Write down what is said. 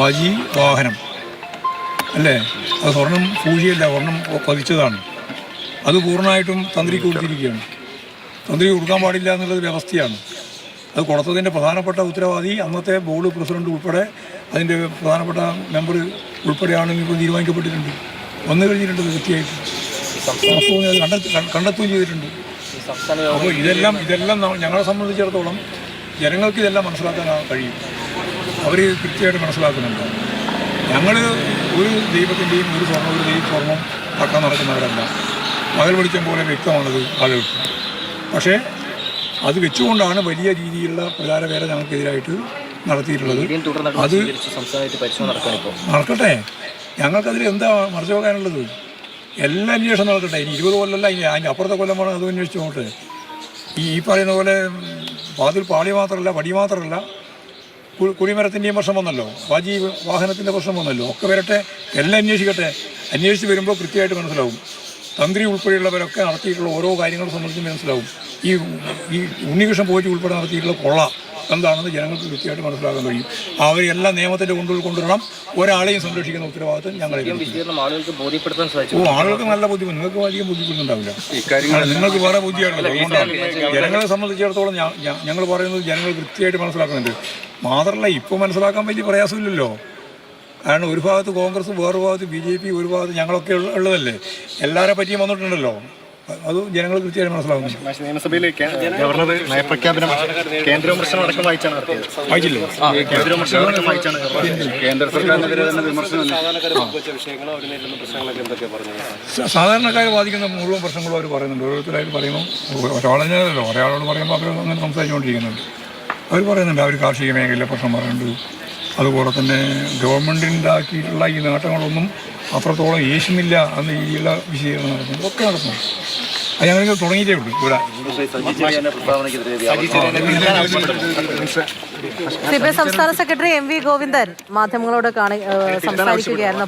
വാജി വാഹനം അല്ലേ? അത് സ്വർണം പൂജിയല്ല, സ്വർണം പതിച്ചതാണ്. അത് പൂർണ്ണമായിട്ടും തന്ത്രിക്ക് കൊടുത്തിരിക്കുകയാണ്. തന്ത്രി കൊടുക്കാൻ പാടില്ല എന്നുള്ളത് വ്യവസ്ഥയാണ്. അത് കൊടുത്തതിൻ്റെ പ്രധാനപ്പെട്ട ഉത്തരവാദി അന്നത്തെ ബോർഡ് പ്രസിഡന്റ് ഉൾപ്പെടെ അതിൻ്റെ പ്രധാനപ്പെട്ട മെമ്പർ ഉൾപ്പെടെയാണെന്ന് ഇപ്പോൾ തീരുമാനിക്കപ്പെട്ടിട്ടുണ്ട്. വന്നു കഴിഞ്ഞിട്ടുണ്ട് കൃത്യമായിട്ട്. കണ്ടെത്തുകയും ചെയ്തിട്ടുണ്ട്. അപ്പോൾ ഇതെല്ലാം ഞങ്ങളെ സംബന്ധിച്ചിടത്തോളം ജനങ്ങൾക്ക് ഇതെല്ലാം മനസ്സിലാക്കാൻ കഴിയും. അവർ കൃത്യമായിട്ട് മനസ്സിലാക്കുന്നുണ്ട്. ഞങ്ങൾ ഒരു ദൈവത്തിൻ്റെയും ഒരു സ്വർണം തക്കാൻ നടക്കുന്നവരല്ല. പകൽ വെളിച്ചം പോലെ വ്യക്തമാണത് ആളുകൾക്ക്. പക്ഷേ അത് വെച്ചുകൊണ്ടാണ് വലിയ രീതിയിലുള്ള പ്രചാരവേല ഞങ്ങൾക്കെതിരായിട്ട് നടത്തിയിട്ടുള്ളത്. അത് നടക്കട്ടെ. ഞങ്ങൾക്കതിൽ എന്താ മറച്ചു വെക്കാനുള്ളത്? എല്ലാ അന്വേഷണം നടക്കട്ടെ. ഇനി 20 കൊല്ലമല്ല, ഇനി അതിൻ്റെ അപ്പുറത്തെ കൊല്ലമാണ്. അതും അന്വേഷിച്ച് നോട്ടെ. ഈ പറയുന്ന പോലെ വാതിൽ പാളി മാത്രമല്ല, വടി മാത്രമല്ല, കുടിമരത്തിൻ്റെയും പ്രശ്നം വന്നല്ലോ, വാജി വാഹനത്തിൻ്റെ പ്രശ്നം വന്നല്ലോ. ഒക്കെ വരട്ടെ, എല്ലാം അന്വേഷിക്കട്ടെ. അന്വേഷിച്ച് വരുമ്പോൾ കൃത്യമായിട്ട് മനസ്സിലാവും. തന്ത്രി ഉൾപ്പെടെയുള്ളവരൊക്കെ നടത്തിയിട്ടുള്ള ഓരോ കാര്യങ്ങളെ സംബന്ധിച്ച് മനസ്സിലാവും. ഈ ഉണ്ണികൃഷ്ണൻ പോയിട്ട് ഉൾപ്പെടെ നടത്തിയിട്ടുള്ള കൊള്ള എന്താണെന്ന് ജനങ്ങൾക്ക് കൃത്യമായിട്ട് മനസ്സിലാക്കാൻ കഴിയും. അവരെല്ലാം നിയമത്തിൻ്റെ കൊണ്ടുവരണം. ഒരാളെയും സംരക്ഷിക്കുന്ന ഉത്തരവാദിത്വം ഞങ്ങളെ. ആളുകൾക്ക് നല്ല ബുദ്ധിമുട്ട്, നിങ്ങൾക്ക് അധികം ബുദ്ധിമുട്ടുണ്ടാവില്ല. നിങ്ങൾക്ക് വേറെ ബുദ്ധിയാണല്ലോ. അതുകൊണ്ടാണ് ജനങ്ങളെ സംബന്ധിച്ചിടത്തോളം ഞങ്ങൾ പറയുന്നത് ജനങ്ങൾ കൃത്യമായിട്ട് മനസ്സിലാക്കുന്നുണ്ട്. മാത്രമല്ല, ഇപ്പോൾ മനസ്സിലാക്കാൻ വലിയ പ്രയാസമില്ലല്ലോ. കാരണം ഒരു ഭാഗത്ത് കോൺഗ്രസ്, വേറൊരു ഭാഗത്ത് BJP, ഒരു ഭാഗത്ത് ഞങ്ങളൊക്കെ ഉള്ളതല്ലേ. എല്ലാവരെ പറ്റിയും വന്നിട്ടുണ്ടല്ലോ. അത് ജനങ്ങൾ കൃത്യമായിട്ട് മനസ്സിലാകുന്നുണ്ട്. നിയമസഭയിൽ ഗവർണർ നയപ്രഖ്യാപനം കേന്ദ്ര വിമർശനം അടക്കം വായിച്ചില്ലേ? കേന്ദ്ര സർക്കാരിനെതിരെ തന്നെ വിമർശനം. സാധാരണക്കാരെ ബാധിക്കുന്ന മുഴുവൻ പ്രശ്നങ്ങളും അവർ പറയുന്നുണ്ട്. ഓരോരുത്തരായിട്ട് പറയുന്നു. ഒരാളല്ലോ, ഒരാളോട് പറയുമ്പോൾ അവർ അങ്ങനെ സംസാരിച്ചുകൊണ്ടിരിക്കുന്നുണ്ട്. അവർ പറയുന്നുണ്ട്. അവർ കാർഷിക മേഖലയിലെ പ്രശ്നം പറയുന്നുണ്ട്. അതുപോലെ തന്നെ ഗവൺമെൻറ്റിൻ്റെതാക്കിയിട്ടുള്ള ഈ നേട്ടങ്ങളൊന്നും അത്രത്തോളം യേശുന്നില്ല എന്ന രീതിയിലുള്ള വിശദീകരണം നടത്തുന്നു. ഒക്കെ നടത്തുന്നു. അത് ഞങ്ങൾക്ക് തുടങ്ങിയിട്ടേ ഉള്ളൂ ഇവിടെ. സംസ്ഥാന സെക്രട്ടറി MV ഗോവിന്ദൻ മാധ്യമങ്ങളോട് സംസാരിക്കുകയായിരുന്നു.